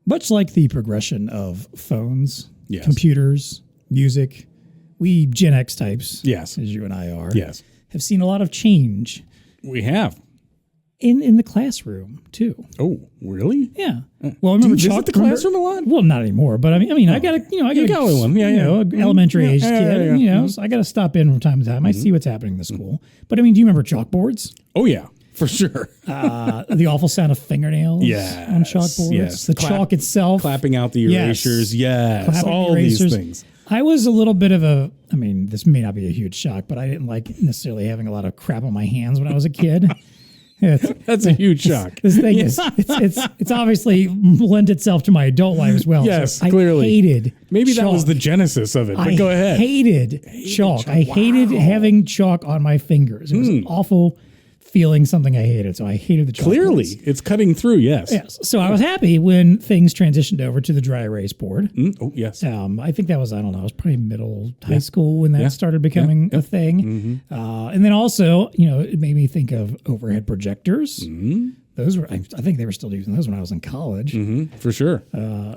Much like the progression of phones, Yes. computers, music, we Gen X types, Yes. as you and I are, Yes. have seen a lot of change We have. in the classroom too. Oh, really? Yeah. Well, I remember Do you visit the classroom a lot? Well, not anymore, but I mean, I got a, You got one. Yeah, yeah. elementary age kid, yeah. so I got to stop in from time to time. I see what's happening in the school. But I mean, do you remember chalkboards? Oh, yeah, for sure. The awful sound of fingernails Yes, on chalkboards. yes. The chalk itself. Clapping out the Yes. erasures. Yes. Clapping All erasers. these things. I was a little bit of a, I mean, this may not be a huge shock, but I didn't like necessarily having a lot of crap on my hands when I was a kid. That's a huge shock. This thing is, it's obviously lent itself to my adult life as well. Yes, so clearly. I hated Maybe chalk. that was the genesis of it, but go ahead. I hated chalk. I hated having chalk on my fingers. It was an awful feeling, something I hated. So I hated the chalk. Clearly, it's cutting through, yes. Yes. So I was happy when things transitioned over to the dry erase board. Oh, yes. I think that was, I don't know, it was probably middle high school when that started becoming a thing. And then also, it made me think of overhead projectors. Those were, I think they were still using those when I was in college. For sure.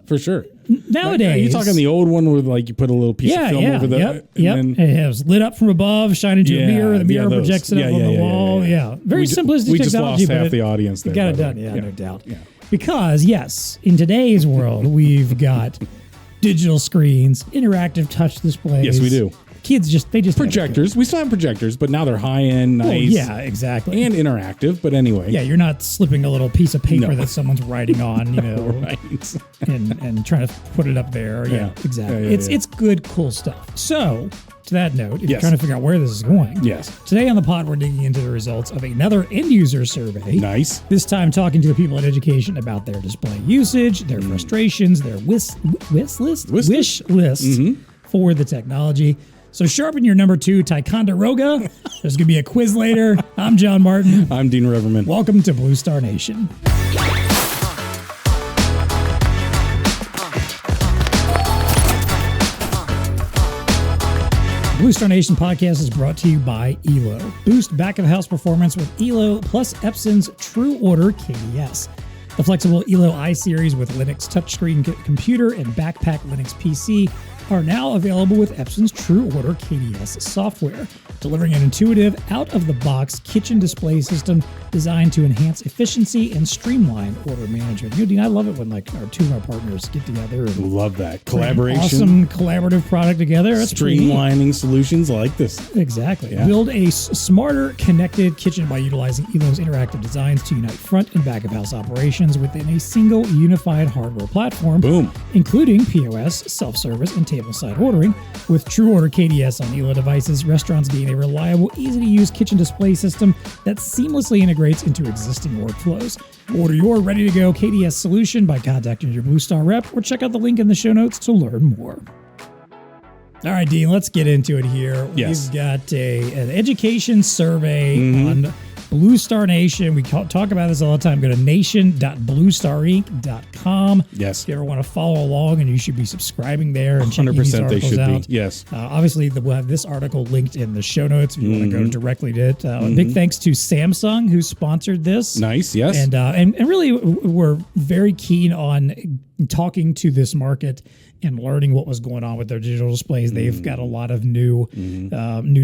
For sure. Nowadays. Are you talking the old one where like you put a little piece of film over the... Yep. and then- It was lit up from above, shining into a mirror. The mirror those. projects it up on the wall. Yeah. Very simplistic We just technology. lost half but the audience there. got it by the done. way. Yeah, no doubt. Yeah. Because, yes, in today's world, we've got digital screens, interactive touch displays. Yes, we do. Kids they just Projectors. We still have projectors, but now they're high-end, nice. Oh, yeah, exactly. And interactive, but anyway. Yeah, you're not slipping a little piece of paper that someone's writing on, Right. and trying to put it up there. Yeah, exactly. It's good, cool stuff. So, to that note, if you're trying to figure out where this is going, today on the pod, we're digging into the results of another end-user survey. Nice. This time talking to the people in education about their display usage, their frustrations, their wish lists for the technology. So sharpen your number 2 Ticonderoga. There's going to be a quiz later. I'm John Martin. I'm Dean Reverman. Welcome to BlueStar Nation. BlueStar Nation podcast is brought to you by ELO. Boost back-of-house performance with ELO plus Epson's True Order KDS. The flexible ELO i-Series with Linux touchscreen computer and backpack Linux PC are now available with Epson's True Order KDS software, delivering an intuitive, out-of-the-box kitchen display system designed to enhance efficiency and streamline order management. Dean, I love it when our two of our partners get together and love that collaboration. Awesome collaborative product together. That's streamlining solutions like this. Exactly. Yeah. Build a smarter, connected kitchen by utilizing ELO's interactive designs to unite front and back of house operations within a single unified hardware platform. Boom. Including POS, self-service, and tableside ordering. With True Order KDS on ELO devices, restaurants gain a reliable, easy-to-use kitchen display system that seamlessly integrates into existing workflows. Order your ready-to-go KDS solution by contacting your BlueStar rep or check out the link in the show notes to learn more. All right, Dean, let's get into it here. Yes. We've got an education survey on BlueStar Nation. We talk about this all the time. Go to nation.bluestarinc.com. Yes. If you ever want to follow along, and you should be subscribing there and checking these 100% they articles should out. be. Yes. Obviously, we'll have this article linked in the show notes if you want to go directly to it. Big thanks to Samsung, who sponsored this. Nice, yes. And really, we're very keen on talking to this market and learning what was going on with their digital displays. They've got a lot of new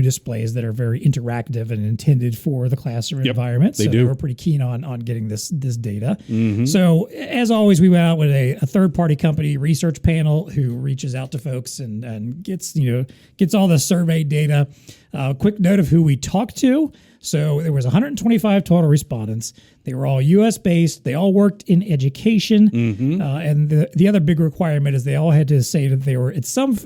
displays that are very interactive and intended for the classroom environment. They do. We're pretty keen on getting this data. So as always, we went out with a third-party company research panel who reaches out to folks and gets all the survey data. Quick note of who we talked to. So there was 125 total respondents. They were all U.S.-based. They all worked in education. And the other big requirement is they all had to say that they were in some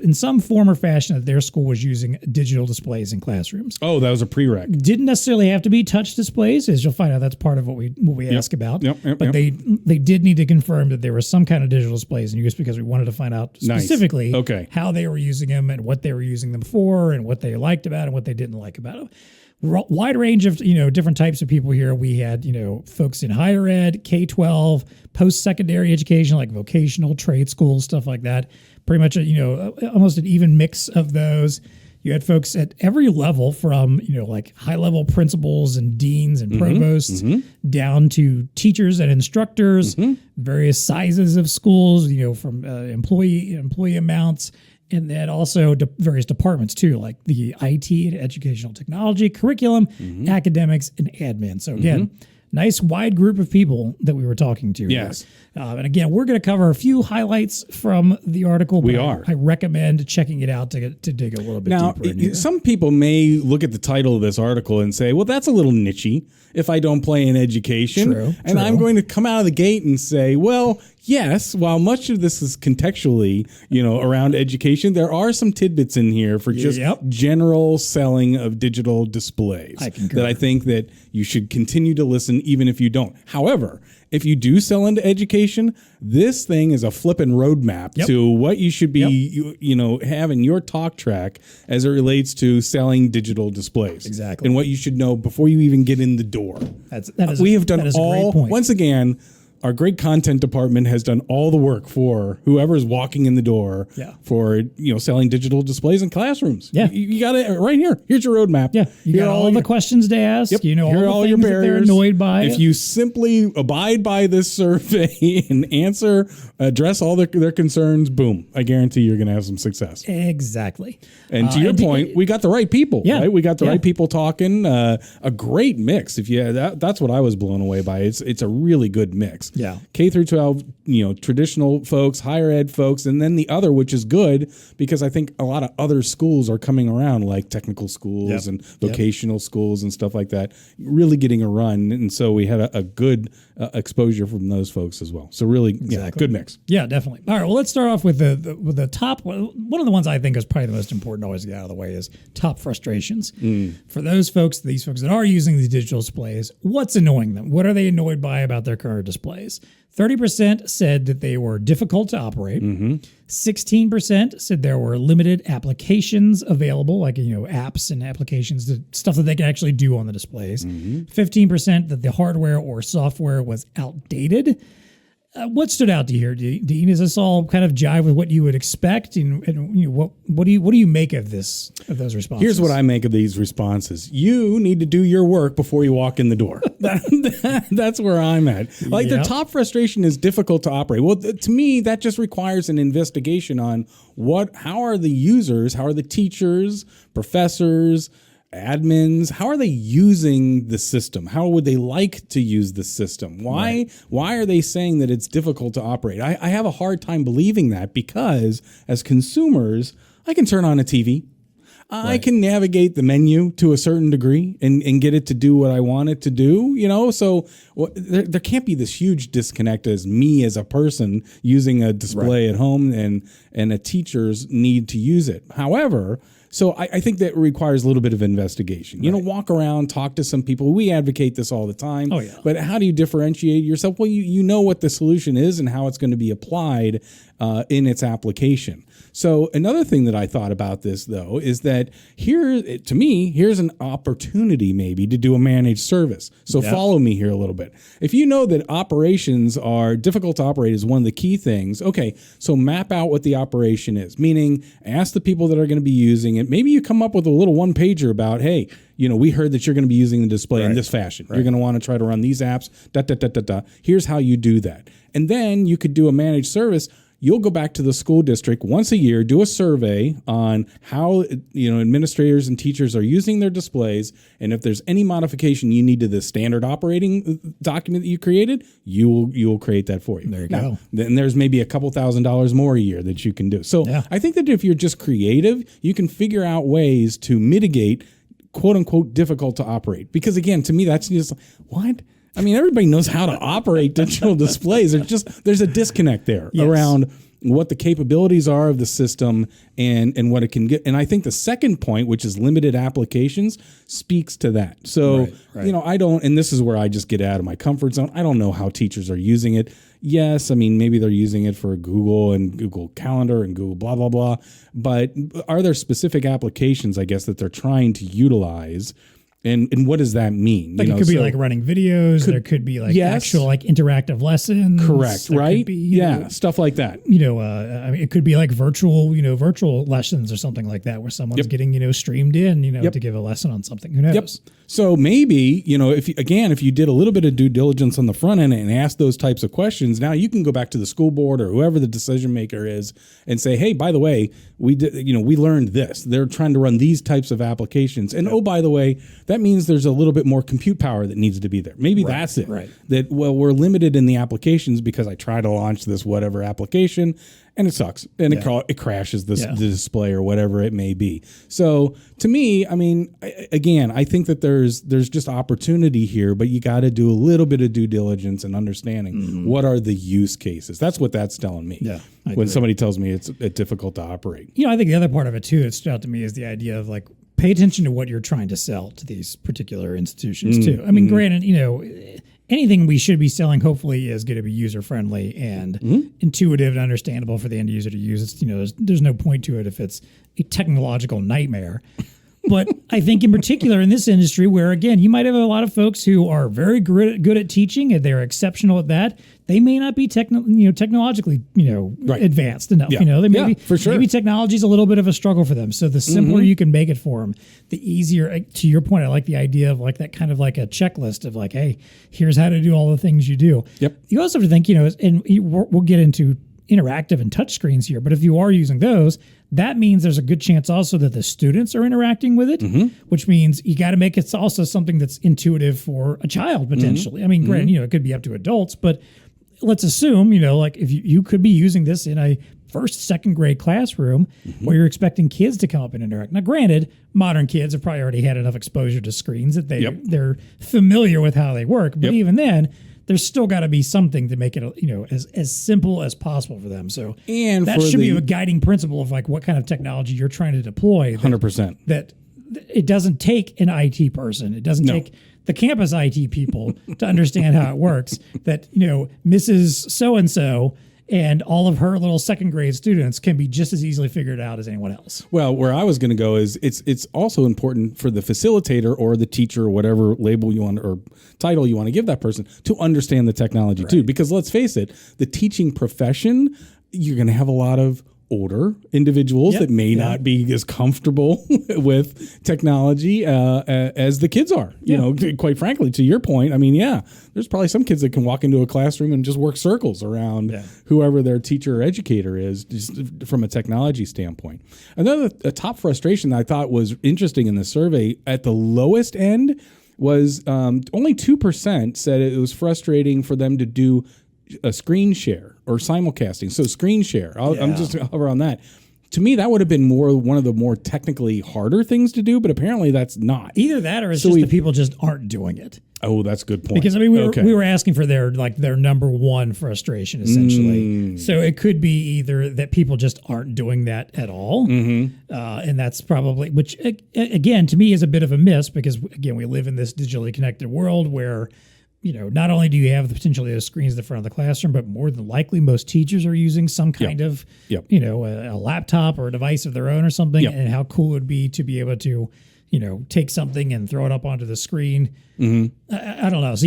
form or fashion that their school was using digital displays in classrooms. Oh, that was a prereq. Didn't necessarily have to be touch displays, as you'll find out. That's part of what we ask about. But they did need to confirm that there was some kind of digital displays in use because we wanted to find out specifically how they were using them and what they were using them for and what they liked about it and what they didn't like about it. Wide range of different types of people here. We had folks in higher ed, K-12, post-secondary education like vocational, trade schools, stuff like that. Pretty much almost an even mix of those. You had folks at every level from, like high level principals and deans and provosts down to teachers and instructors, various sizes of schools, from employee amounts, and then also various departments too, like the IT and educational technology, curriculum, academics, and admin. So again, nice wide group of people that we were talking to. Yes. And again, we're going to cover a few highlights from the article. We are. I recommend checking it out to dig a little bit deeper in here. Some people may look at the title of this article and say, well, that's a little nichey if I don't play in education. True. I'm going to come out of the gate and say, well, yes, while much of this is contextually, around education, there are some tidbits in here for just general selling of digital displays that I think that you should continue to listen even if you don't. However, if you do sell into education, this thing is a flipping roadmap to what you should be, have in your talk track as it relates to selling digital displays. Exactly. And what you should know before you even get in the door. We have done all, once again, our great content department has done all the work for whoever's walking in the door for, selling digital displays in classrooms. Yeah. You got it right here. Here's your roadmap. Yeah. You got all the questions to ask. Yep. Here all the things that they're annoyed by. If you simply abide by this survey and address all their concerns, boom, I guarantee you're going to have some success. Exactly. And to your point, we got the right people, right? We got the right people talking. A great mix. That's what I was blown away by. It's a really good mix. Yeah. K through 12, traditional folks, higher ed folks, and then the other, which is good because I think a lot of other schools are coming around, like technical schools and vocational schools and stuff like that, really getting a run. And so we had a good exposure from those folks as well. So really, good mix. Yeah, definitely. All right. Well, let's start off with the top. One of the ones I think is probably the most important to always get out of the way is top frustrations. For these folks that are using these digital displays, what's annoying them? What are they annoyed by about their current displays? 30% said that they were difficult to operate. 16% said there were limited applications available, like apps and applications, stuff that they can actually do on the displays. 15% that the hardware or software was outdated. What stood out to you here, Dean? Is this all kind of jive with what you would expect? And what do you make of those responses? Here's what I make of these responses. You need to do your work before you walk in the door. That's where I'm at. Their top frustration is difficult to operate. Well, to me, that just requires an investigation on how are the users, how are the teachers, professors, admins, how are they using the system? How would they like to use the system? Why are they saying that it's difficult to operate? I have a hard time believing that because as consumers, I can turn on a TV. I can navigate the menu to a certain degree and get it to do what I want it to do, so there can't be this huge disconnect as me as a person using a display at home and a teacher's need to use it. However, so I think that requires a little bit of investigation. Walk around, talk to some people. We advocate this all the time. Oh, yeah. But how do you differentiate yourself? Well, you know what the solution is and how it's going to be applied in its application. So another thing that I thought about this, though, is that here's an opportunity maybe to do a managed service. So follow me here a little bit. If you know that operations are difficult to operate is one of the key things, okay, so map out what the operation is, meaning ask the people that are going to be using it. Maybe you come up with a little one-pager about, hey, we heard that you're going to be using the display in this fashion. You're going to want to try to run these apps, Here's how you do that. And then you could do a managed service. You'll go back to the school district once a year, do a survey on how administrators and teachers are using their displays, and if there's any modification you need to the standard operating document that you created, you will create that for you. There you go. Then there's maybe a couple $1,000s more a year that you can do. So I think that if you're just creative, you can figure out ways to mitigate quote unquote difficult to operate. Because again, to me, that's just what. I mean, everybody knows how to operate digital displays. There's a disconnect there around what the capabilities are of the system and what it can get. And I think the second point, which is limited applications, speaks to that. So, I don't, and this is where I just get out of my comfort zone. I don't know how teachers are using it. Yes, I mean, maybe they're using it for Google and Google Calendar and Google blah, blah, blah. But are there specific applications, I guess, that they're trying to utilize And what does that mean? Like, it could be like running videos. There could be like actual like interactive lessons. Correct. There right. Could be, you know, stuff like that. I mean, it could be like virtual lessons or something like that, where someone's getting, streamed in, to give a lesson on something. Who knows? Yep. So maybe, if you did a little bit of due diligence on the front end and asked those types of questions, now you can go back to the school board or whoever the decision maker is and say, hey, by the way, we learned this. They're trying to run these types of applications. And oh, by the way, that means there's a little bit more compute power that needs to be there. Maybe that's it. Right. That, we're limited in the applications because I try to launch this whatever application and it sucks and it crashes the display or whatever it may be. So to me, I mean, I think that there's just opportunity here, but you got to do a little bit of due diligence and understanding what are the use cases. That's what that's telling me. Yeah, when somebody tells me it's difficult to operate. I think the other part of it too that stood out to me is the idea of like, pay attention to what you're trying to sell to these particular institutions too. I mean, granted, anything we should be selling hopefully is going to be user friendly and intuitive and understandable for the end user to use. It's, there's no point to it if it's a technological nightmare. But I think in particular in this industry where, again, you might have a lot of folks who are very good at teaching and they're exceptional at that. They may not be technologically, advanced enough. Yeah. They may be, for sure. Maybe technology is a little bit of a struggle for them. So the simpler you can make it for them, the easier. To your point, I like the idea of like that kind of like a checklist of like, hey, here's how to do all the things you do. Yep. You also have to think, and we'll get into interactive and touch screens here, but if you are using those, that means there's a good chance also that the students are interacting with it, which means you got to make it also something that's intuitive for a child potentially. I mean, granted, it could be up to adults, but let's assume, like if you could be using this in a first, second grade classroom where you're expecting kids to come up and interact. Now, granted, modern kids have probably already had enough exposure to screens that they're familiar with how they work, but even then, there's still got to be something to make it, as simple as possible for them. So that should be a guiding principle of like what kind of technology you're trying to deploy. 100%. That it doesn't take an IT person. It doesn't take the campus IT people to understand how it works. That, Mrs. So-and-so and all of her little second grade students can be just as easily figured out as anyone else. Well, where I was going to go is it's also important for the facilitator or the teacher or whatever label you want or title you want to give that person to understand the technology too. Because let's face it, the teaching profession, you're going to have a lot of older individuals that may not be as comfortable with technology as the kids are. Quite frankly, to your point, I mean, there's probably some kids that can walk into a classroom and just work circles around whoever their teacher or educator is, just from a technology standpoint. A top frustration that I thought was interesting in the survey at the lowest end was only 2% said it was frustrating for them to do a screen share or simulcasting. So screen share, I'm just over on that. To me, that would have been one of the more technically harder things to do, but apparently that's not. Either that or it's just the people just aren't doing it. Oh, that's a good point. Because I mean, we were asking for their number one frustration essentially. So it could be either that people just aren't doing that at all, and that's probably, which again to me is a bit of a miss because again we live in this digitally connected world where not only do you have the potentially those screens in the front of the classroom, but more than likely most teachers are using some kind of a laptop or a device of their own or something. And how cool it would be to be able to take something and throw it up onto the screen. I don't know. So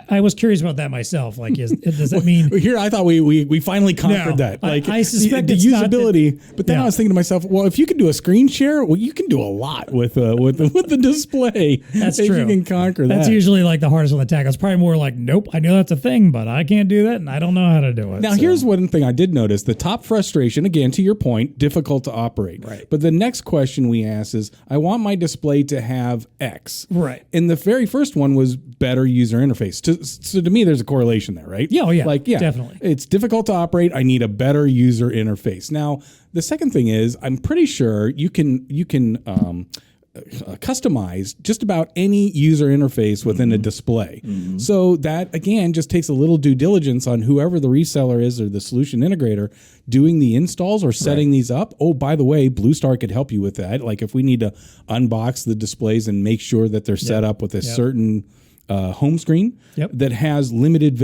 I was curious about that myself. Like, does that mean here? I thought we finally conquered that. Like, I suspect the it's usability. But then I was thinking to myself, well, if you can do a screen share, well, you can do a lot with the display. That's if true. You can conquer that. That's usually like the hardest one to tackle. It's probably more like, nope, I know that's a thing, but I can't do that, and I don't know how to do it. Now, here's one thing I did notice: the top frustration. Again, to your point, difficult to operate. Right. But the next question we asked is, I want my display to have X. Right. And the very first one was better user interface. So to me, there's a correlation there, right? Yeah, definitely. It's difficult to operate. I need a better user interface. Now, the second thing is, I'm pretty sure you can customize just about any user interface within a display. So that, again, just takes a little due diligence on whoever the reseller is or the solution integrator doing the installs or setting these up. Oh, by the way, BlueStar could help you with that. Like if we need to unbox the displays and make sure that they're set up with a certain home screen that has limited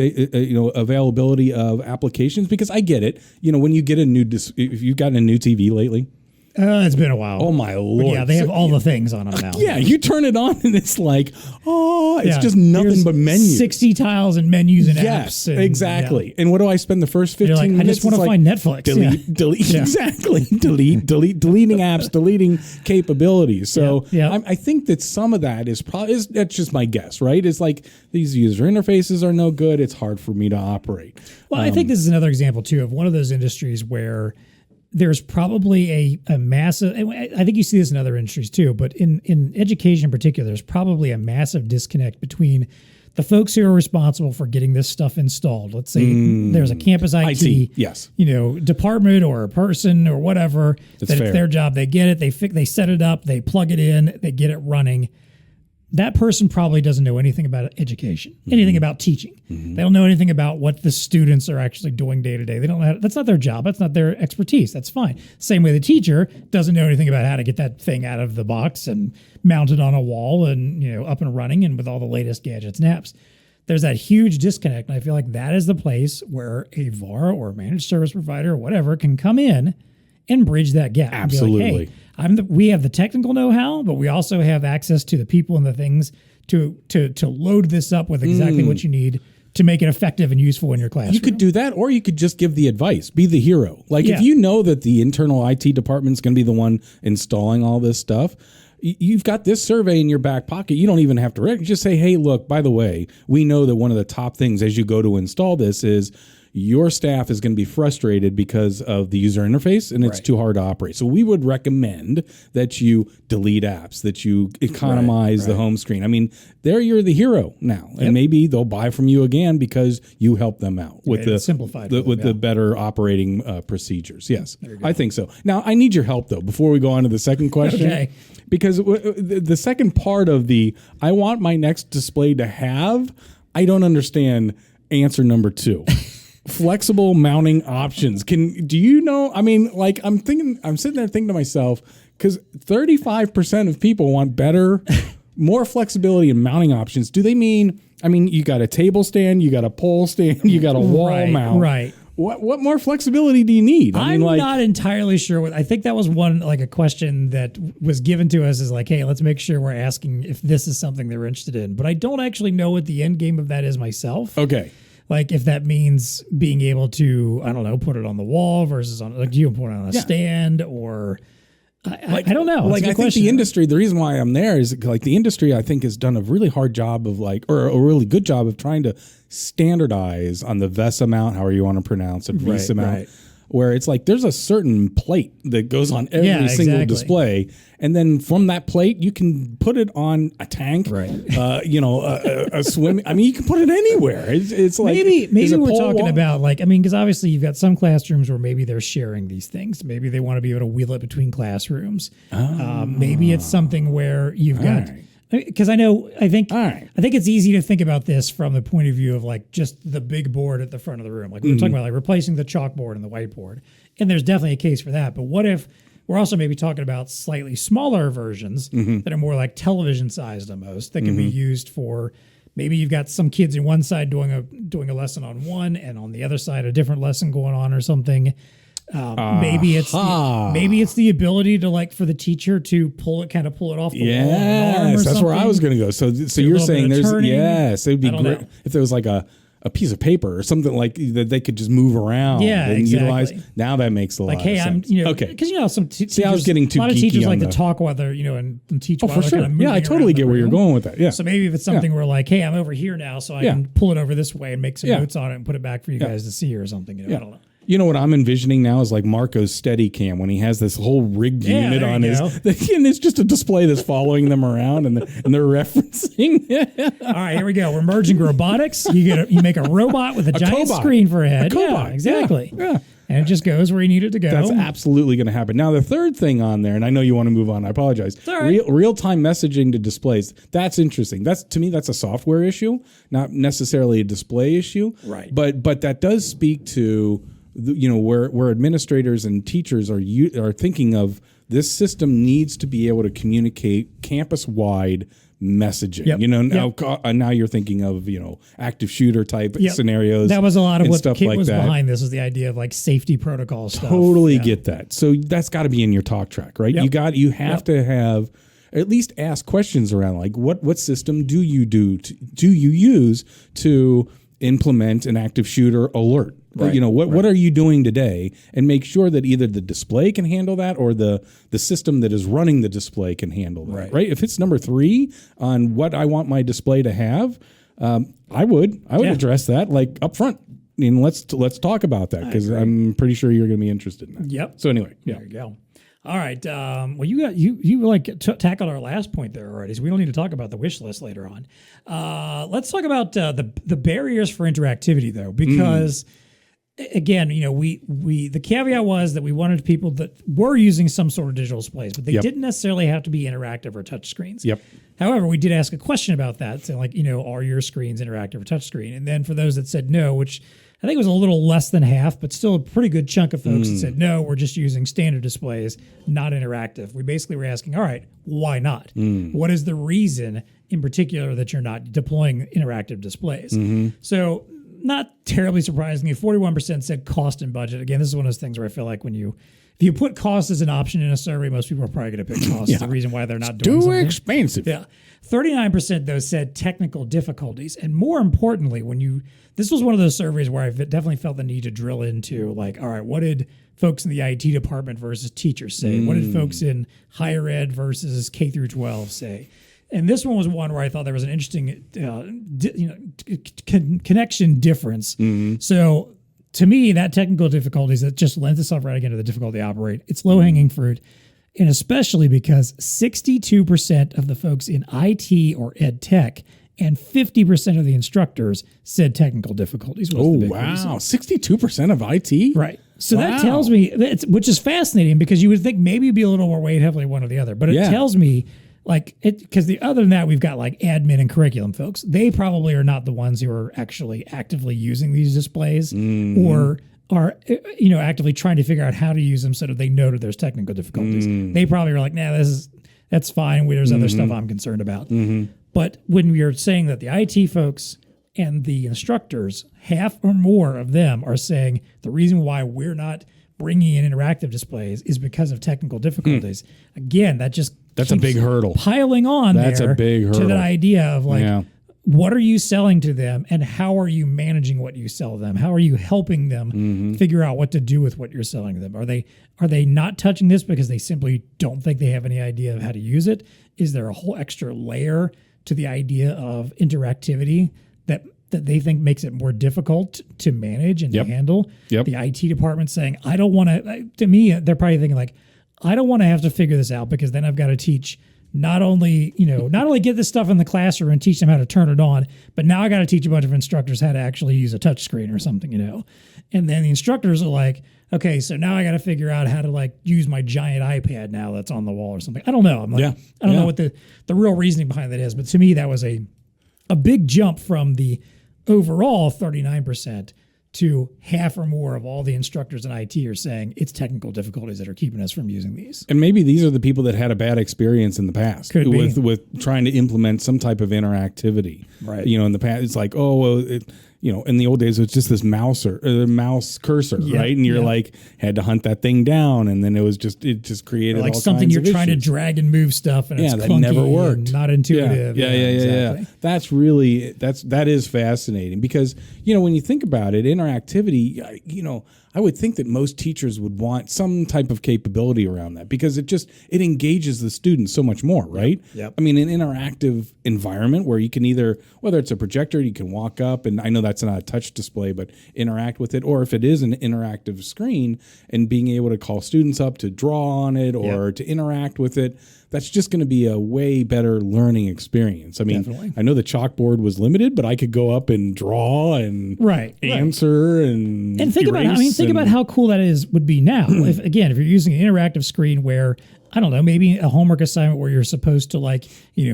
availability of applications, because I get it. When you get if you've gotten a new TV lately, It's been a while. Oh my Lord. But yeah, they have all the things on them now. Yeah, you turn it on and it's like, it's just nothing Here's but menus. 60 tiles and menus and yes, apps. And, exactly. Yeah. And what do I spend the first 15 like, minutes? I just want to find Netflix. Delete. Exactly. Deleting apps, deleting capabilities. So I think that some of that is probably, that's just my guess, right? It's like these user interfaces are no good. It's hard for me to operate. Well, I think this is another example too of one of those industries where there's probably a massive, I think you see this in other industries too, but in education in particular, there's probably a massive disconnect between the folks who are responsible for getting this stuff installed. Let's say there's a campus IT, yes, department or a person or whatever, that's that fair. It's their job. They get it, they set it up, they plug it in, they get it running. That person probably doesn't know anything about education, anything about teaching. They don't know anything about what the students are actually doing day to day. They don't know, that's not their job. That's not their expertise. That's fine. Same way the teacher doesn't know anything about how to get that thing out of the box and mount it on a wall and, up and running and with all the latest gadgets and apps. There's that huge disconnect. And I feel like that is the place where a VAR or a managed service provider or whatever can come in and bridge that gap. Absolutely. Like, hey, we have the technical know-how, but we also have access to the people and the things to load this up with exactly what you need to make it effective and useful in your classroom. You could do that, or you could just give the advice, be the hero. Like if you know that the internal IT department is going to be the one installing all this stuff, you've got this survey in your back pocket. You don't even have to just say, hey, look, by the way, we know that one of the top things as you go to install this is your staff is going to be frustrated because of the user interface and it's too hard to operate. So we would recommend that you delete apps, that you economize the home screen. I mean, there you're the hero now. And maybe they'll buy from you again because you help them out with the simplified the better operating procedures. Yes, I think so. Now, I need your help though before we go on to the second question. Okay. Because the second part of I want my next display to have, I don't understand answer number 2. Flexible mounting options. Do you know? I mean, like I'm sitting there thinking to myself, because 35% of people want more flexibility in mounting options. Do they mean, you got a table stand, you got a pole stand, you got a wall mount. Right. What more flexibility do you need? I'm not entirely sure. I think that was a question that was given to us is like, hey, let's make sure we're asking if this is something they're interested in. But I don't actually know what the end game of that is myself. Okay. Like if that means being able to, I don't know, put it on the wall versus do you put it on a stand or I don't know. Like I think the industry, the reason why I'm there is like the industry I think has done a really hard job of or a really good job of trying to standardize on the VESA mount, however you want to pronounce it, VESA mount. Where it's like there's a certain plate that goes on every single display, and then from that plate you can put it on a tank, a swim. You can put it anywhere. It's like maybe we're talking about because obviously you've got some classrooms where maybe they're sharing these things. Maybe they want to be able to wheel it between classrooms. Maybe it's something where you've got. Because I think it's easy to think about this from the point of view of like just the big board at the front of the room. Like we were talking about like replacing the chalkboard and the whiteboard. And there's definitely a case for that. But what if we're also maybe talking about slightly smaller versions that are more like television sized almost that can be used for maybe you've got some kids in one side doing a lesson on one and on the other side a different lesson going on or something. Maybe it's the ability to for the teacher to pull it off the wall. Yes, that's where I was going to go. So you're saying it'd be great if there was like a piece of paper or something like that they could just move around and utilize. Now that makes a lot of sense. Because some teachers, I was getting too a lot of geeky teachers like to talk while they're and teach. Oh, while for they're sure. Kind of moving I totally get where you're going with that. Yeah. So maybe if it's something where like, hey, I'm over here now, so I can pull it over this way and make some notes on it and put it back for you guys to see or something. I don't know. You know what I'm envisioning now is like Marco's Steadicam when he has this whole rigged unit on his, and it's just a display that's following them around and they're referencing. All right, here we go. We're merging robotics. You make a robot with a giant screen for a head. Yeah, exactly. Yeah. And it just goes where you need it to go. That's absolutely going to happen. Now, the third thing on there, and I know you want to move on. I apologize. It's all right. Real-time messaging to displays. That's interesting. To me, that's a software issue, not necessarily a display issue. Right. But that does speak to where administrators and teachers are thinking of this system needs to be able to communicate campus-wide messaging. Yep. Now you're thinking of active shooter type scenarios. That was a lot of what stuff was behind this, was the idea of like safety protocol stuff. Totally get that. So that's got to be in your talk track, right? Yep. You have to have at least ask questions around like what system do you use to implement an active shooter alert? Right. What are you doing today? And make sure that either the display can handle that or the system that is running the display can handle that. Right. If it's number 3 on what I want my display to have, I would address that like up front. And let's talk about that, because I'm pretty sure you're going to be interested in that. Yep. So anyway, there you go. All right. Well, you tackled our last point there already, so we don't need to talk about the wish list later on. Let's talk about the barriers for interactivity, though, because again, the caveat was that we wanted people that were using some sort of digital displays, but they didn't necessarily have to be interactive or touch screens. Yep. However, we did ask a question about that, saying are your screens interactive or touch screen? And then for those that said no, which I think it was a little less than half, but still a pretty good chunk of folks that said, no, we're just using standard displays, not interactive. We basically were asking, all right, why not? What is the reason in particular that you're not deploying interactive displays? So not terribly surprisingly, 41% said cost and budget. Again, this is one of those things where I feel like if you put cost as an option in a survey, most people are probably going to pick cost as the reason why they're not doing something. Too expensive. Yeah. 39% though said technical difficulties. And more importantly, this was one of those surveys where I definitely felt the need to drill into like, all right, what did folks in the IT department versus teachers say? What did folks in higher ed versus K through 12 say? And this one was one where I thought there was an interesting, connection difference. So to me, that technical difficulties, that just lends itself right again to the difficulty to operate. It's low hanging fruit. And especially because 62% of the folks in IT or ed tech and 50% of the instructors said technical difficulties was the big reason. 62% of IT? Right. So that tells me, which is fascinating, because you would think maybe it'd be a little more weight heavily one or the other. But it tells me, because other than that, we've got like admin and curriculum folks. They probably are not the ones who are actually actively using these displays or are actively trying to figure out how to use them so that they know that there's technical difficulties. They probably are like, nah, that's fine. There's other stuff I'm concerned about. But when we are saying that the IT folks and the instructors, half or more of them are saying the reason why we're not bringing in interactive displays is because of technical difficulties. Again, that's a big hurdle. Piling on That's a big hurdle. To that idea of what are you selling to them and how are you managing what you sell them? How are you helping them figure out what to do with what you're selling them? Are they not touching this because they simply don't think they have any idea of how to use it? Is there a whole extra layer to the idea of interactivity that they think makes it more difficult to manage and to handle? The IT department saying, I don't want to me, they're probably thinking like, I don't want to have to figure this out, because then I've got to teach not only get this stuff in the classroom and teach them how to turn it on, but now I got to teach a bunch of instructors how to actually use a touch screen or something, And then the instructors are like, okay, so now I got to figure out how to like use my giant iPad now that's on the wall or something. I don't know. I'm like, I don't know what the real reasoning behind that is, but to me that was a big jump from the overall 39% to half or more of all the instructors in IT are saying it's technical difficulties that are keeping us from using these. And maybe these are the people that had a bad experience in the past with trying to implement some type of interactivity. Right. In the past, it's like, in the old days, it's just this mouse cursor, right? And you're like, had to hunt that thing down, and then it just created like all something kinds you're of trying issues. to drag and move stuff, and it's that clunky never worked, and not intuitive. Yeah. That's really that is fascinating, because when you think about it, interactivity, I would think that most teachers would want some type of capability around that, because it engages the students so much more, right? Yep. I mean, an interactive environment where you can whether it's a projector, you can walk up, and I know that's not a touch display, but interact with it, or if it is an interactive screen and being able to call students up to draw on it or to interact with it, that's just going to be a way better learning experience. I mean, Definitely. I know the chalkboard was limited, but I could go up and draw and answer and think about how cool that would be now. if you're using an interactive screen where, I don't know, maybe a homework assignment where you're supposed to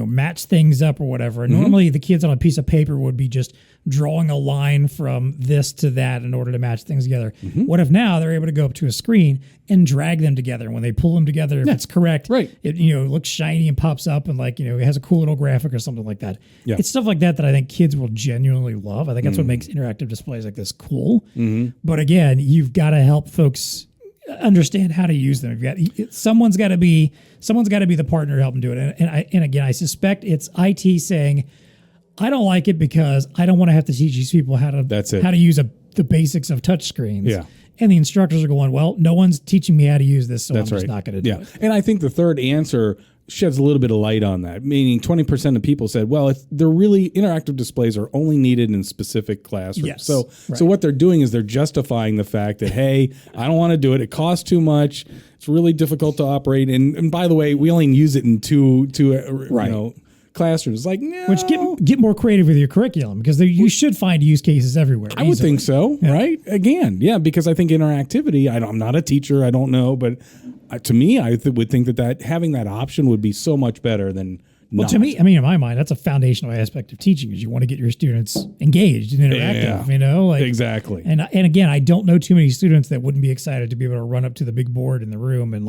match things up or whatever. And normally the kids on a piece of paper would be just drawing a line from this to that in order to match things together. What if now they're able to go up to a screen and drag them together? And when they pull them together, if it's correct, right, it looks shiny and pops up and like, it has a cool little graphic or something like that. Yeah. It's stuff like that I think kids will genuinely love. I think that's what makes interactive displays like this cool. But again, you've got to help folks understand how to use them. Someone's got to be the partner to help them do it. And again, I suspect it's IT saying, I don't like it because I don't want to have to teach these people how to use the basics of touch screens. Yeah. And the instructors are going, well, no one's teaching me how to use this, so I'm just not going to do it. And I think the third answer sheds a little bit of light on that, meaning 20% of people said, well, they're really interactive displays are only needed in specific classrooms. Yes, So what they're doing is they're justifying the fact that, hey, I don't want to do it. It costs too much. It's really difficult to operate. And by the way, we only use it in two classrooms. Like, no. Which get more creative with your curriculum, because you should find use cases everywhere. I would think so, right? Again, because I think interactivity, I'm not a teacher, I don't know, but to me, I would think that having that option would be so much better than Well, to me, in my mind, that's a foundational aspect of teaching, is you want to get your students engaged and interactive, exactly. And again, I don't know too many students that wouldn't be excited to be able to run up to the big board in the room and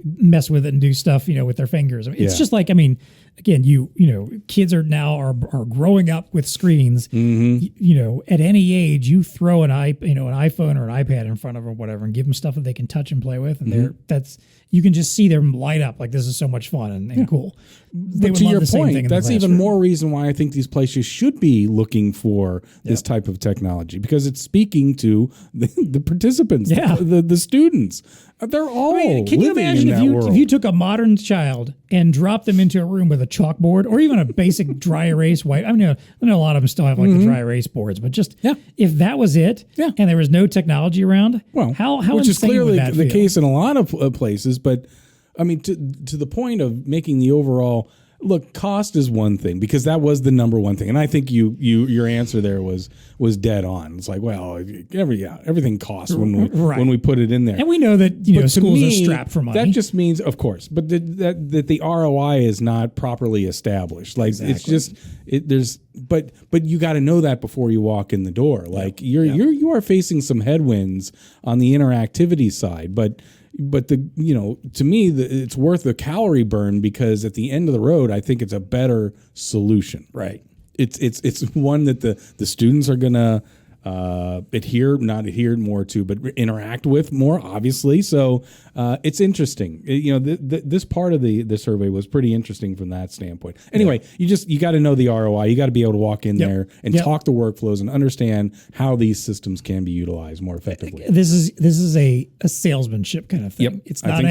mess with it and do stuff, with their fingers. It's just like, again, kids are growing up with screens. At any age, you throw an iPhone or an iPad in front of them or whatever, and give them stuff that they can touch and play with, and you can just see them light up like this is so much fun and cool. But to your point, that's even more reason why I think these places should be looking for this type of technology, because it's speaking to the participants, the students. They're all can you imagine if you took a modern child and dropped them into a room with a chalkboard or even a basic dry erase white? I know a lot of them still have the dry erase boards, but just if that was it and there was no technology around, how which is clearly would that the feel? case in a lot of places. But to the point of making the overall look, cost is one thing, because that was the number one thing, and I think your answer there was dead on. It's like, well, everything costs when we put it in there, and we know that schools are strapped for money. That just means, of course, but that the ROI is not properly established. Like it's just but you got to know that before you walk in the door. Like you are facing some headwinds on the interactivity side, but to me, it's worth the calorie burn, because at the end of the road, I think it's a better solution. Right. It's one that the students are gonna not adhere more to, but interact with more, obviously. So it's interesting. This part of the survey was pretty interesting from that standpoint. Anyway, you got to know the ROI. You got to be able to walk in there and talk the workflows and understand how these systems can be utilized more effectively. This is a salesmanship kind of thing. Yep, it's not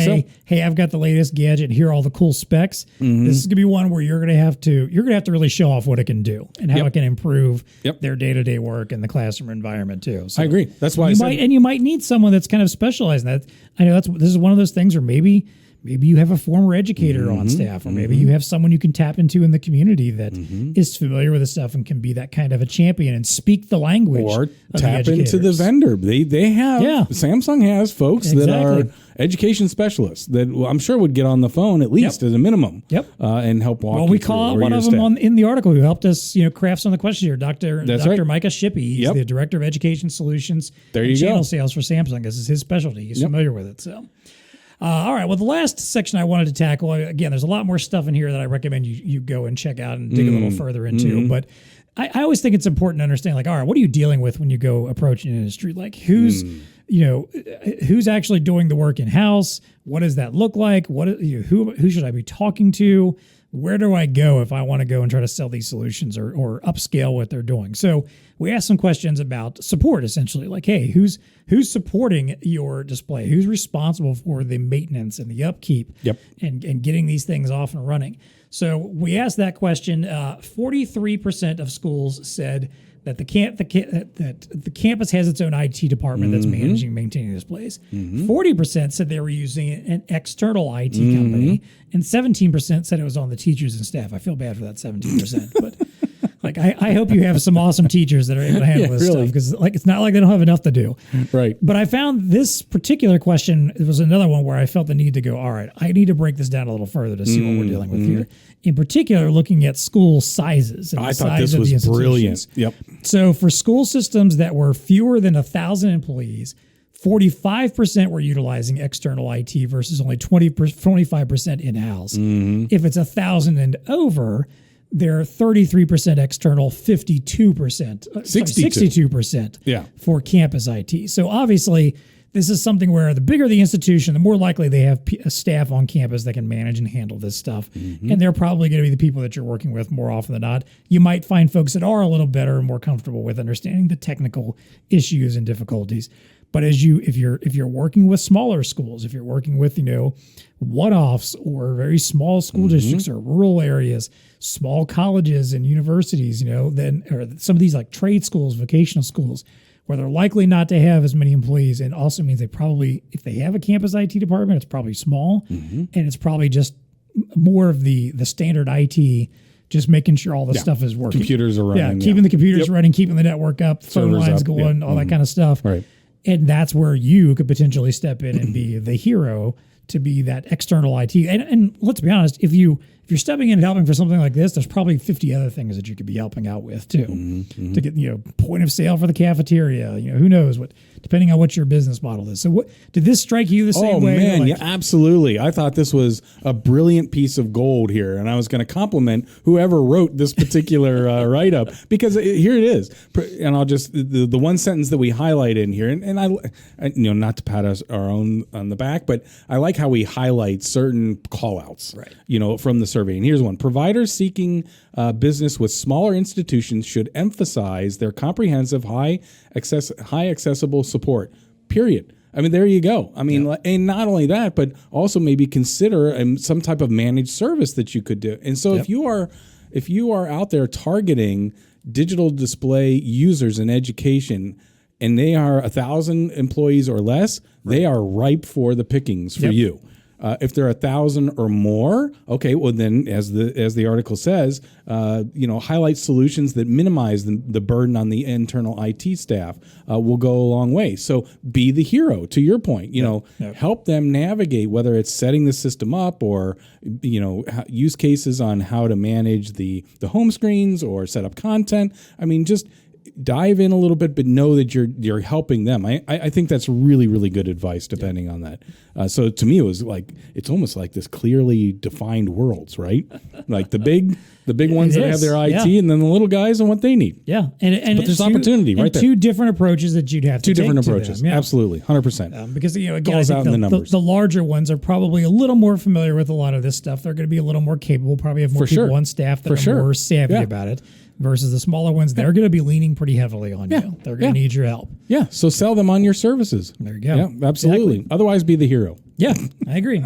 hey, I've got the latest gadget, here are all the cool specs. This is gonna be one where you're gonna have to really show off what it can do and how it can improve their day-to-day work in the classroom environment too. So I agree. That's why you might need someone that's kind of specialized in that. I know this is one of those things where maybe you have a former educator on staff, or maybe you have someone you can tap into in the community that is familiar with the stuff and can be that kind of a champion and speak the language. Or tap into the vendor. They have Samsung has folks that are education specialists that I'm sure would get on the phone at least as a minimum. And help walk. Well, we call out one of them in the article who helped us craft some of the questions here. Dr. Micah Shippey. He's the director of Education Solutions and Channel Sales for Samsung. This is his specialty. He's familiar with it. So. All right. Well, the last section I wanted to tackle, again, there's a lot more stuff in here that I recommend you go and check out and dig a little further into. But I always think it's important to understand, like, all right, what are you dealing with when you go approaching an industry? Like, who's actually doing the work in house? What does that look like? Who should I be talking to? Where do I go if I want to go and try to sell these solutions or upscale what they're doing? So we asked some questions about support, essentially, like, hey, who's supporting your display? Who's responsible for the maintenance and the upkeep and getting these things off and running? So we asked that question. 43% of schools said that the campus has its own IT department that's managing and maintaining displays. 40% said they were using an external IT company, and 17% said it was on the teachers and staff. I feel bad for that 17%, but Like, I hope you have some awesome teachers that are able to handle this stuff, because like it's not like they don't have enough to do. Right. But I found this particular question, it was another one where I felt the need to go, all right, I need to break this down a little further to see what we're dealing with here. In particular, looking at school sizes. And I thought this was brilliant. Yep. So for school systems that were fewer than 1,000 employees, 45% were utilizing external IT versus only 25% in-house. If it's 1,000 and over, they're 33% external, 62% for campus IT. So obviously, this is something where the bigger the institution, the more likely they have staff on campus that can manage and handle this stuff. And they're probably going to be the people that you're working with more often than not. You might find folks that are a little better and more comfortable with understanding the technical issues and difficulties. But if you're working with smaller schools, if you're working with, one-offs or very small school districts or rural areas, small colleges and universities, then, or some of these like trade schools, vocational schools, where they're likely not to have as many employees, and also means they probably, if they have a campus IT department, it's probably small, and it's probably just more of the standard IT, just making sure all the stuff is working. Computers are running. Keeping the computers running, keeping the network up, phone lines going, all that kind of stuff. Right. And that's where you could potentially step in and be the hero to be that external IT. And let's be honest, if you're stepping in and helping for something like this, there's probably 50 other things that you could be helping out with too. To get, point of sale for the cafeteria, who knows what, depending on what your business model is. So what did this strike you the same way? Oh man, yeah, absolutely. I thought this was a brilliant piece of gold here, and I was going to compliment whoever wrote this particular write-up, because here it is. And I'll just, the one sentence that we highlight in here, and I not to pat us our own on the back, but I like how we highlight certain call-outs, from the survey. And here's one. Providers seeking business with smaller institutions should emphasize their comprehensive, high accessible support, period. I mean, there you go. I mean, and not only that, but also maybe consider some type of managed service that you could do. And so if you are out there targeting digital display users in education, and they are 1,000 employees or less, they are ripe for the pickings for you. If they're 1,000 or more, okay, well then, as the article says, highlight solutions that minimize the burden on the internal IT staff will go a long way. So be the hero. To your point, help them navigate, whether it's setting the system up or use cases on how to manage the home screens or set up content. I mean, just dive in a little bit, but know that you're helping them. I think that's really, really good advice, depending on that. So to me, it was like, it's almost like this clearly defined worlds, right? Like the big ones that have their IT, and then the little guys and what they need. Yeah. But there's opportunity right there. Two different approaches that you'd have to take. Two different approaches. Absolutely. 100%. Because, again, I think the larger ones are probably a little more familiar with a lot of this stuff. They're going to be a little more capable, probably have more people on staff that are more savvy about it. Versus the smaller ones, they're going to be leaning pretty heavily on you. They're going to need your help. Yeah, so sell them on your services. There you go. Yeah, absolutely. Exactly. Otherwise, be the hero. Yeah, I agree.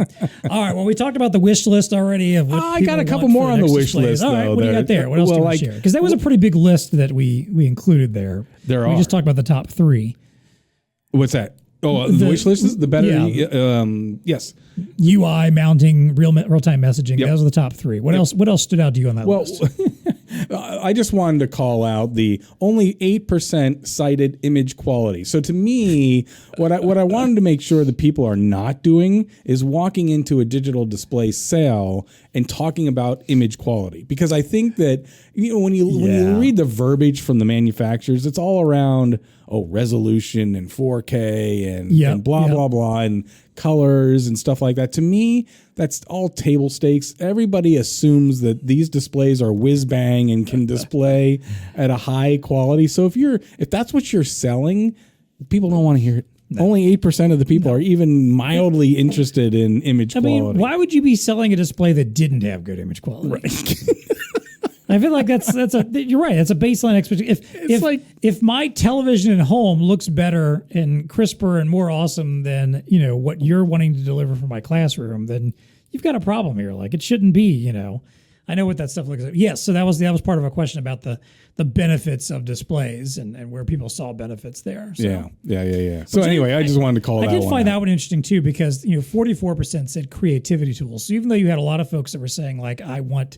All right, well, we talked about the wish list already. Of what I got a couple more on the wish list. All right, what do you got there? What else do you want to share? Because that was a pretty big list that we included there. We just talked about the top 3. What's that? Oh, the wish list is the better. Yes. UI mounting, real-time messaging. Those are the top 3. What else? What else stood out to you on that list? I just wanted to call out the only 8% cited image quality. So to me, what I wanted to make sure that people are not doing is walking into a digital display sale and talking about image quality, because I think that when you read the verbiage from the manufacturers, it's all around resolution and 4K and blah blah blah and colors and stuff like that. To me, that's all table stakes. Everybody assumes that these displays are whiz bang and can display at a high quality. So if that's what you're selling, people don't want to hear it. No. Only 8% of the people are even mildly interested in image quality. I mean, why would you be selling a display that didn't have good image quality? Right. I feel like you're right. That's a baseline expectation. If my television at home looks better and crisper and more awesome than, what you're wanting to deliver for my classroom, then you've got a problem here. Like, it shouldn't be, I know what that stuff looks like. Yes. So that was part of a question about the benefits of displays and where people saw benefits there. So. Yeah. So anyway, I just wanted to call that one. I did find that one interesting too, because 44% said creativity tools. So even though you had a lot of folks that were saying like, I want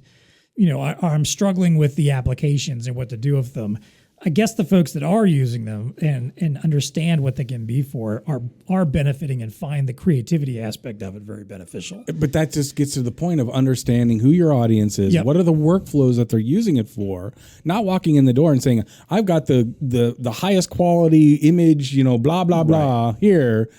I'm struggling with the applications and what to do with them. I guess the folks that are using them and understand what they can be for are benefiting and find the creativity aspect of it very beneficial. But that just gets to the point of understanding who your audience is. Yep. What are the workflows that they're using it for? Not walking in the door and saying, I've got the highest quality image, blah, blah, blah here.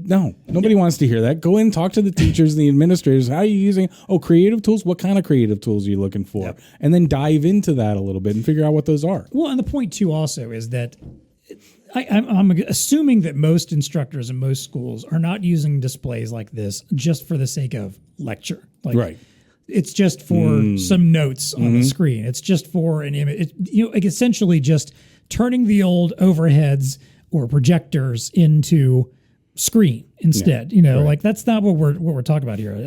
No, nobody wants to hear that. Go in, talk to the teachers and the administrators. How are you using? Creative tools. What kind of creative tools are you looking for? Yep. And then dive into that a little bit and figure out what those are. Well, and the point too also is that I'm assuming that most instructors in most schools are not using displays like this just for the sake of lecture. Right. It's just for some notes on the screen. It's just for an image. Essentially just turning the old overheads or projectors into screen instead. Like that's not what we're talking about here.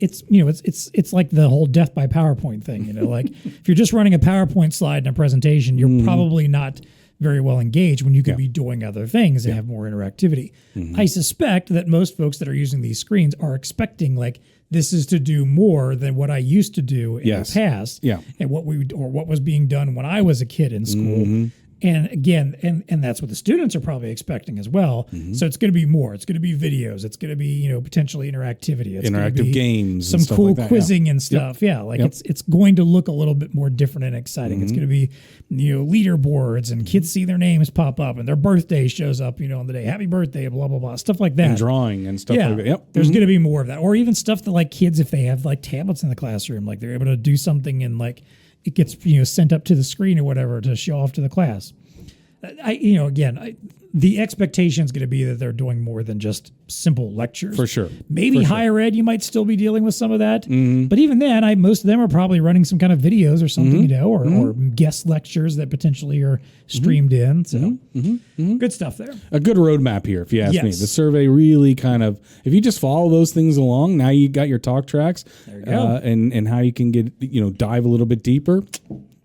It's like the whole death by PowerPoint thing. Like if you're just running a PowerPoint slide in a presentation, you're probably not very well engaged when you could be doing other things and have more interactivity. I suspect that most folks that are using these screens are expecting like this is to do more than what I used to do in the past, and what was being done when I was a kid in school. And again, and that's what the students are probably expecting as well. So it's going to be more. It's going to be videos. It's going to be potentially interactivity. It's interactive games, some and stuff cool like that, quizzing and stuff. It's going to look a little bit more different and exciting. It's going to be leaderboards and kids see their names pop up and their birthday shows up on the day. Happy birthday, blah blah blah, stuff like that. And drawing and stuff like that. Yep. There's going to be more of that, or even stuff that like kids, if they have like tablets in the classroom, like they're able to do something and like it gets sent up to the screen or whatever to show off to the class. The expectation is going to be that they're doing more than just simple lectures. For sure. Maybe higher ed, you might still be dealing with some of that. But even then, most of them are probably running some kind of videos or something, or guest lectures that potentially are streamed in. So good stuff there. A good roadmap here, if you ask me. The survey really kind of, if you just follow those things along, now you got your talk tracks. There you go. And how you can get, dive a little bit deeper.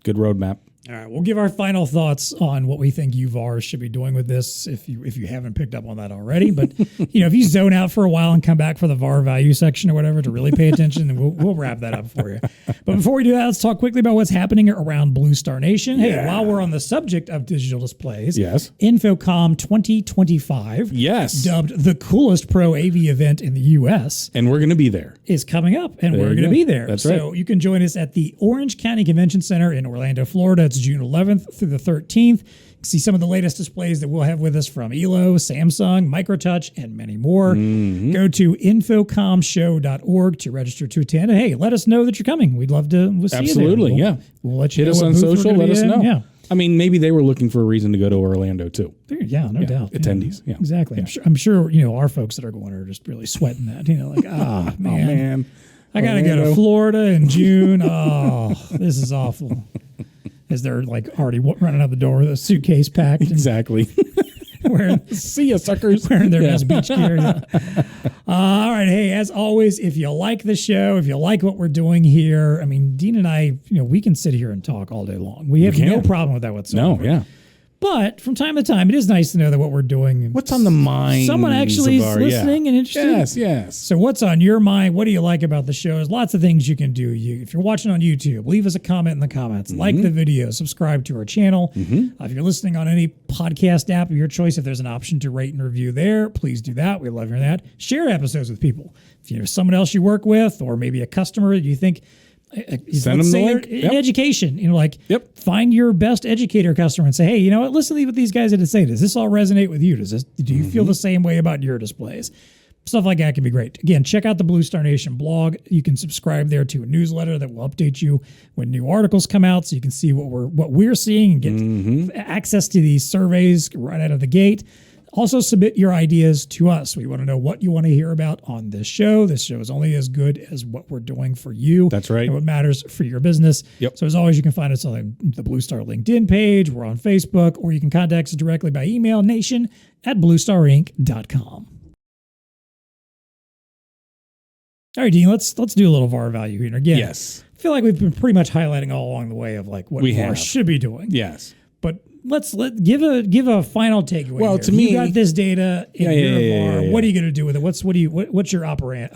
Good roadmap. All right, we'll give our final thoughts on what we think UVARs should be doing with this, if you haven't picked up on that already. But if you zone out for a while and come back for the VAR value section or whatever to really pay attention, then we'll wrap that up for you. But before we do that, let's talk quickly about what's happening around BlueStar Nation. Hey, while we're on the subject of digital displays, InfoComm 2025, dubbed the coolest pro AV event in the U.S., and we're going to be there, is coming up, and we're going to be there. That's right. So you can join us at the Orange County Convention Center in Orlando, Florida. It's June 11th through the 13th. See some of the latest displays that we'll have with us from ELO, Samsung, Microtouch, and many more. Go to infocommshow.org to register to attend. And hey, let us know that you're coming. We'd love to see you there. We'll let you hit us on social. Let us know. Yeah. I mean, maybe they were looking for a reason to go to Orlando too. Yeah, no doubt. Attendees. Yeah, exactly. Yeah. I'm sure our folks that are going are just really sweating that. Like, man. I got to go to Florida in June. Oh, this is awful. As they're like already running out the door with a suitcase packed. Exactly. See ya, suckers. Wearing their best beach gear. All right. Hey, as always, if you like the show, if you like what we're doing here, I mean, Dean and I, we can sit here and talk all day long. We have no problem with that whatsoever. No, yeah. But from time to time, it is nice to know that what we're doing. What's on the mind? Someone actually is listening and interested. Yes. So what's on your mind? What do you like about the show? There's lots of things you can do. If you're watching on YouTube, leave us a comment in the comments. Like the video. Subscribe to our channel. If you're listening on any podcast app of your choice, if there's an option to rate and review there, please do that. We love hearing that. Share episodes with people. If you someone else you work with, or maybe a customer that you think... Send them the link. In education, find your best educator customer and say, hey, listen to what these guys had to say. Does this all resonate with you? Do you feel the same way about your displays? Stuff like that can be great. Again, check out the BlueStar Nation blog. You can subscribe there to a newsletter that will update you when new articles come out, so you can see what we're seeing and get access to these surveys right out of the gate. Also, submit your ideas to us. We want to know what you want to hear about on this show. This show is only as good as what we're doing for you. That's right. And what matters for your business. Yep. So as always, you can find us on the BlueStar LinkedIn page. We're on Facebook, or you can contact us directly by email, nation@bluestarinc.com. All right, Dean, let's do a little VAR value here. Again, yes. I feel like we've been pretty much highlighting all along the way of like what VAR should be doing. Yes. But let's give a final takeaway. Well, to me, you got this data in your VAR. What are you going to do with it? What's your operate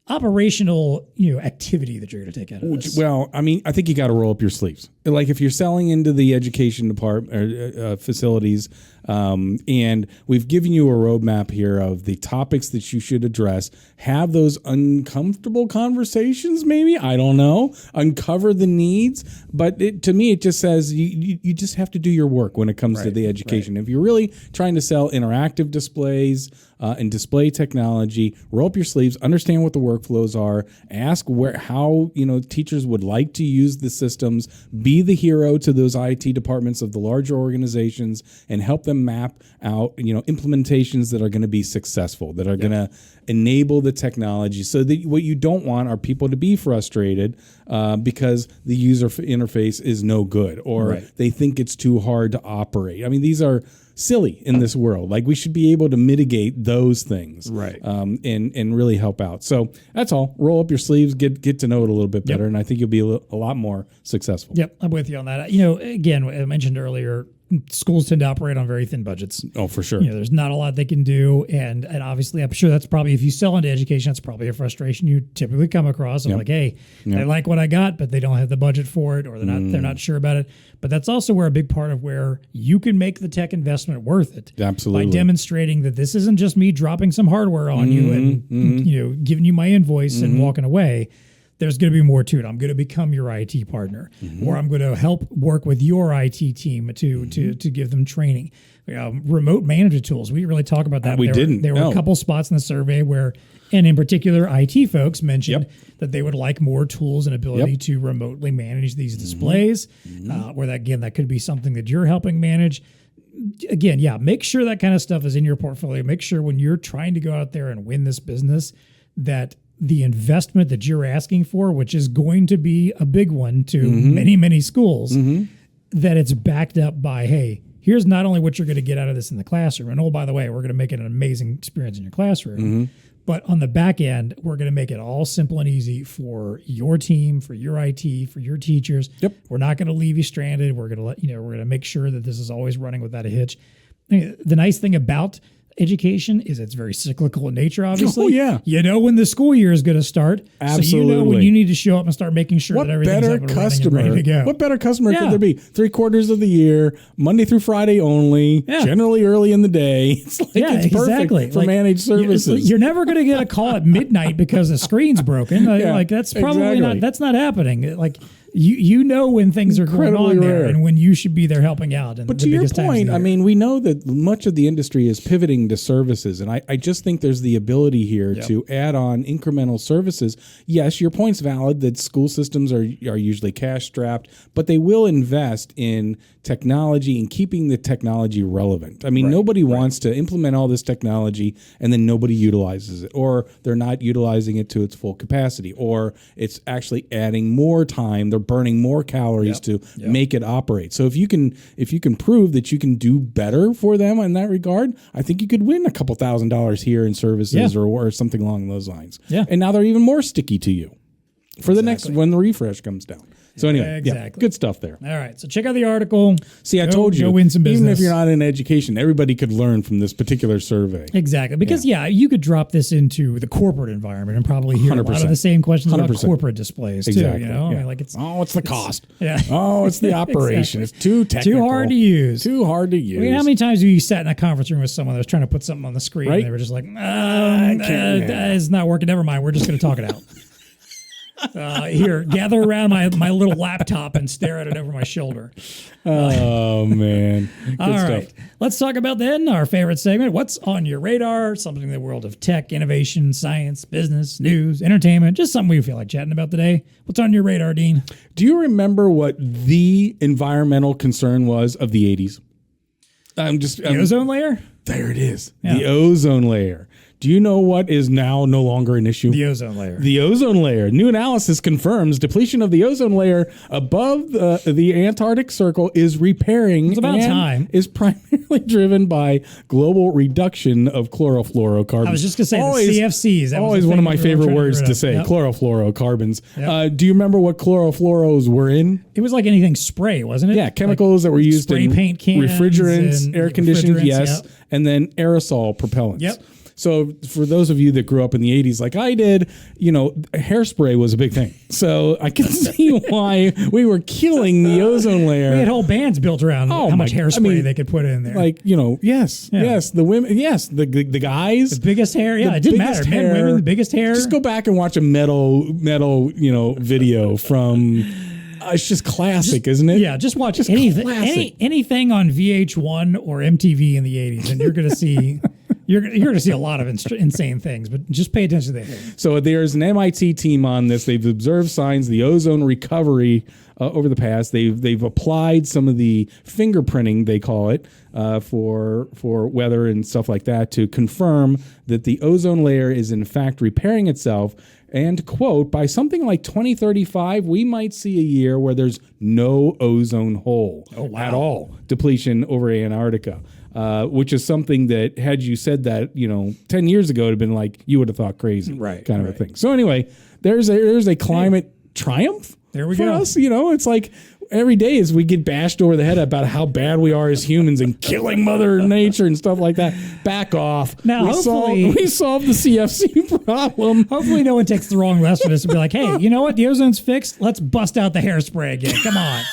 operational, activity that you're going to take out of this? Well, I mean, I think you got to roll up your sleeves. Like if you're selling into the education department facilities, and we've given you a roadmap here of the topics that you should address, have those uncomfortable conversations. Maybe, I don't know, uncover the needs. But to me, it just says you just have to do your work when it comes to the education. If you're really trying to sell interactive displays and display technology, roll up your sleeves, understand what the workflows are, ask how teachers would like to use the systems, be the hero to those IT departments of the larger organizations, and help them map out implementations that are going to be successful, that are going to enable the technology. So that what you don't want are people to be frustrated because the user interface is no good, or they think it's too hard to operate. I mean, these are silly in this world. Like, we should be able to mitigate those things, and really help out. So that's all. Roll up your sleeves, get to know it a little bit better, and I think you'll be a lot more successful. Yep, I'm with you on that. Again, I mentioned earlier, schools tend to operate on very thin budgets. Oh, for sure. There's not a lot they can do, and obviously, I'm sure that's probably, if you sell into education, that's probably a frustration you typically come across. Like, hey, I like what I got, but they don't have the budget for it, or they're not sure about it. But that's also where a big part of where you can make the tech investment worth it. Absolutely. By demonstrating that this isn't just me dropping some hardware on you and giving you my invoice and walking away. There's going to be more to it. I'm going to become your IT partner, or I'm going to help work with your IT team to give them training. Remote management tools. We didn't really talk about that. There were a couple spots in the survey where, and in particular, IT folks mentioned that they would like more tools and ability to remotely manage these displays. Where that could be something that you're helping manage. Again, make sure that kind of stuff is in your portfolio. Make sure when you're trying to go out there and win this business that the investment that you're asking for, which is going to be a big one to many, many schools, that it's backed up by, hey, here's not only what you're going to get out of this in the classroom, and oh, by the way, we're going to make it an amazing experience in your classroom, but on the back end, we're going to make it all simple and easy for your team, for your IT, for your teachers. We're not going to leave you stranded. We're going to we're going to make sure that this is always running without a hitch. I mean, the nice thing about education is it's very cyclical in nature, obviously. When the school year is going to start. Absolutely. So when you need to show up and start making sure that everything's up and running and ready to go. What better customer could there be? 3/4 of the year, Monday through Friday only, generally early in the day. It's like it's perfect for managed services. You're never going to get a call at midnight because the screen's broken. That's probably not. That's not happening. When things are going on there and when you should be there helping out. But to your point, I mean, we know that much of the industry is pivoting to services, and I just think there's the ability here to add on incremental services. Yes, your point's valid that school systems are usually cash strapped, but they will invest in technology and keeping the technology relevant. I mean, nobody wants to implement all this technology and then nobody utilizes it, or they're not utilizing it to its full capacity, or it's actually adding more time. They're burning more calories to make it operate. So if you can prove that you can do better for them in that regard, I think you could win a couple $1,000s here in services or something along those lines. And now they're even more sticky to you for the next when the refresh comes down. So anyway, good stuff there. All right, so check out the article. See, I told you, go win some business. Even if you're not in education, everybody could learn from this particular survey. Exactly, because you could drop this into the corporate environment and probably hear 100%. A lot of the same questions 100%. About corporate displays too. I mean, it's the cost. It's the operation. It's too technical, too hard to use. I mean, how many times have you sat in a conference room with someone that was trying to put something on the screen and they were just like, it's not working. Never mind. We're just going to talk it out. Here, gather around my little laptop and stare at it over my shoulder. Oh, man. Good All stuff. right. Let's talk about then our favorite segment. What's on your radar? Something in the world of tech, innovation, science, business, news, entertainment. Just something we feel like chatting about today. What's on your radar, Dean? Do you remember what the environmental concern was of the 80s? The ozone layer? There it is. Yeah. The ozone layer. Do you know what is now no longer an issue? The ozone layer. The ozone layer. New analysis confirms depletion of the ozone layer above the Antarctic Circle is repairing. It's about time. Is primarily driven by global reduction of chlorofluorocarbons. I was just going to say the CFCs. That always one of my favorite words to say, chlorofluorocarbons. Yep. Do you remember what chlorofluoros were in? It was like anything spray, wasn't it? Yeah, chemicals that were used spray in paint cans, refrigerants, air conditioners, and then aerosol propellants. Yep. So for those of you that grew up in the 80s like I did, hairspray was a big thing. So I can see why we were killing the ozone layer. We had whole bands built around how much hairspray they could put in there. Like, yes, the women, yes, the guys. The biggest hair, it didn't matter. Men, women, the biggest hair. Just go back and watch a metal, video from... it's just classic, isn't it? Yeah, just watch anything on VH1 or MTV in the 80s, and you're going to see... You're going to see a lot of insane things, but just pay attention to the hair. So there's an MIT team on this. They've observed signs of the ozone recovery over the past. They've applied some of the fingerprinting, they call it, for weather and stuff like that to confirm that the ozone layer is in fact repairing itself. And, quote, by something like 2035, we might see a year where there's no ozone hole at all. Depletion over Antarctica. Which is something that, had you said that, 10 years ago, it would have been like, you would have thought crazy, kind of a thing. So anyway, there's a climate triumph. There we for go. Us, it's like every day as we get bashed over the head about how bad we are as humans and killing Mother Nature and stuff like that. Back off. Now, we solved the CFC problem. Hopefully no one takes the wrong lesson and be like, hey, you know what? The ozone's fixed. Let's bust out the hairspray again. Come on.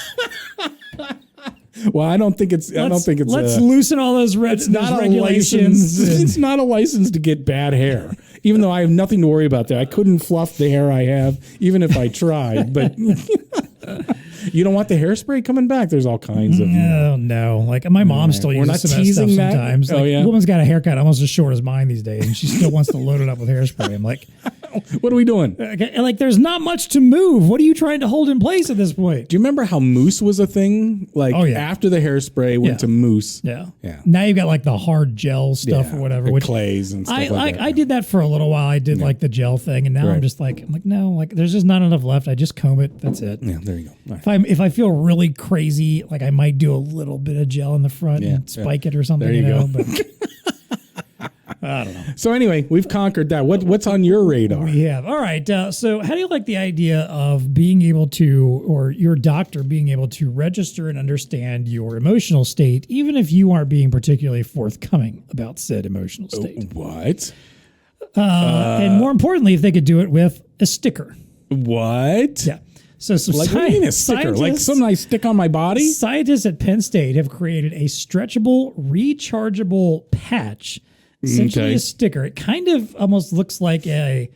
Well, I don't think it's. Let's loosen all those regulations. It's not a license to get bad hair. Even though I have nothing to worry about there, I couldn't fluff the hair I have, even if I tried. But you don't want the hairspray coming back. There's all kinds of. Oh no! Like my mom still uses some of that stuff sometimes. Like, a woman's got a haircut almost as short as mine these days, and she still wants to load it up with hairspray. I'm like, what are we doing? Like, there's not much to move. What are you trying to hold in place at this point? Do you remember how mousse was a thing? Like, after the hairspray went to mousse. Yeah. Now you've got like the hard gel stuff or whatever. Which clays and stuff like that. I did that for a little while. I did like the gel thing, and now I'm like, no, like there's just not enough left. I just comb it. That's it. Yeah, there you go. Right. If I feel really crazy, like I might do a little bit of gel in the front and spike it or something. There you go. But I don't know. So anyway, we've conquered that. What's on your radar? We have. All right. So how do you like the idea of being able to, or your doctor being able to register and understand your emotional state, even if you aren't being particularly forthcoming about said emotional state? What? And more importantly, if they could do it with a sticker. What? Yeah. So what do you mean a sticker? Like something I stick on my body? Scientists at Penn State have created a stretchable, rechargeable patch, essentially a sticker. It kind of almost looks like an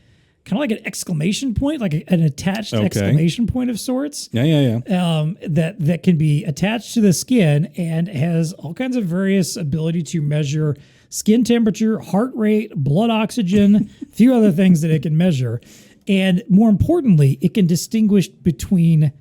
exclamation point, like an attached exclamation point of sorts. Yeah. That can be attached to the skin and has all kinds of various ability to measure skin temperature, heart rate, blood oxygen, a few other things that it can measure. And more importantly, it can distinguish between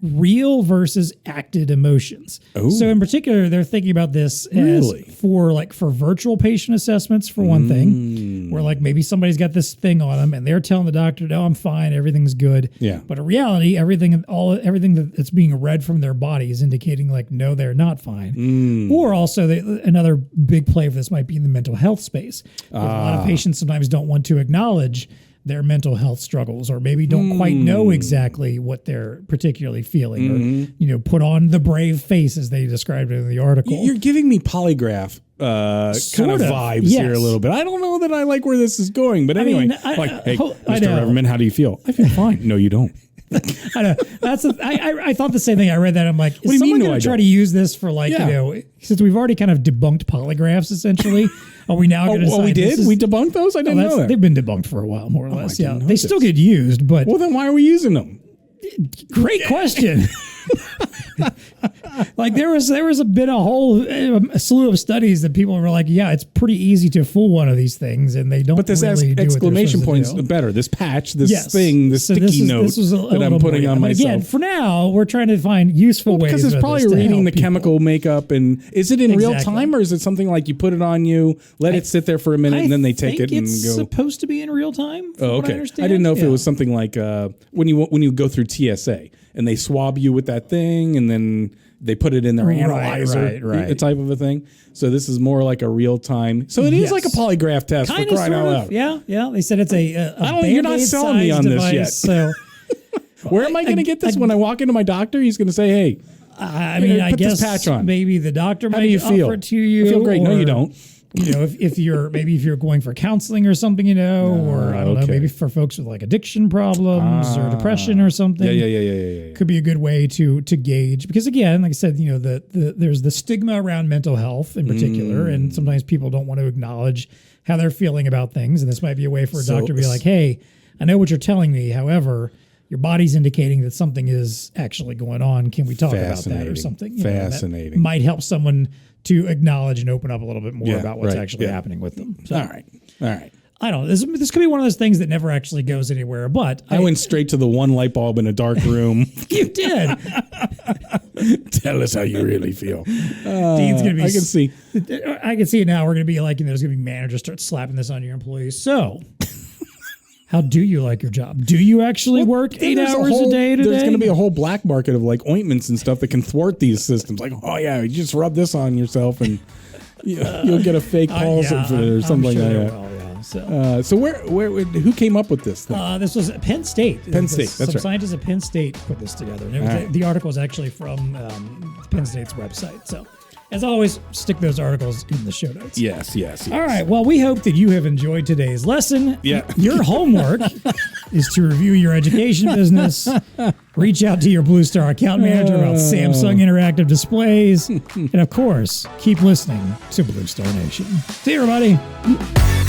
real versus acted emotions. Ooh. So in particular, they're thinking about this as for virtual patient assessments, for one thing, where like maybe somebody's got this thing on them and they're telling the doctor, no, I'm fine, everything's good. Yeah. But in reality, everything that's being read from their body is indicating like, no, they're not fine. Or also another big play for this might be in the mental health space. A lot of patients sometimes don't want to acknowledge their mental health struggles, or maybe don't quite know exactly what they're particularly feeling, or put on the brave face as they described it in the article. You're giving me polygraph kind of vibes here a little bit. I don't know that I like where this is going, but anyway, hey, Mr. Reverman, how do you feel? I feel fine. No, you don't. I know. I thought the same thing. I read that. I'm like, is someone going to try to use this for since we've already kind of debunked polygraphs essentially, are we now going to decide? We did? We debunked those? I didn't know that. They've been debunked for a while, more or less. Yeah. They still get used, but... Well, then why are we using them? Great question. Like there was a whole slew of studies that people were like, yeah, it's pretty easy to fool one of these things, and they don't. But this really exclamation point's better. This patch, this thing, this sticky note that I'm putting on myself. Again, for now, we're trying to find useful ways. Because it's probably reading the chemical makeup, and is it in real time, or is it something like you put it on you, let it sit there for a minute, and then they take it and go? It's supposed to be in real time. Oh, okay. I didn't know if it was something like when you go through TSA and they swab you with that thing, and then they put it in their analyzer, type of a thing. So this is more like a real time. So it is like a polygraph test for crying out loud. Yeah. They said it's you're not selling me on this yet. So where am I going to get this when I walk into my doctor? He's going to say, "Hey, I guess this patch on." Maybe the doctor might offer it to you. I feel great. No, you don't. if you're going for counseling or something, or I don't know, maybe for folks with like addiction problems or depression or something. Yeah. Could be a good way to gauge, because again, like I said, there's the stigma around mental health in particular, and sometimes people don't want to acknowledge how they're feeling about things, and this might be a way for a doctor to be like, hey, I know what you're telling me, however, your body's indicating that something is actually going on. Can we talk about that or something? Fascinating. That might help someone to acknowledge and open up a little bit more about what's actually happening with them. So, all right. I don't know. This could be one of those things that never actually goes anywhere, but I went straight to the one light bulb in a dark room. You did. Tell us how you really feel. Dean's going to be... I can see it now. We're going to be like, there's going to be managers start slapping this on your employees. So... how do you like your job? Do you actually work 8 hours a day today? There's going to be a whole black market of like ointments and stuff that can thwart these systems. Like, oh yeah, you just rub this on yourself and you'll get a fake pulse or something like that. So where who came up with this thing? This was Penn State. That's right. Some scientists at Penn State put this together. And the article is actually from Penn State's website. So, as always, stick those articles in the show notes. Yes. All right. Well, we hope that you have enjoyed today's lesson. Yeah. Your homework is to review your education business. Reach out to your BlueStar account manager about Samsung Interactive Displays. And, of course, keep listening to BlueStar Nation. See you, everybody.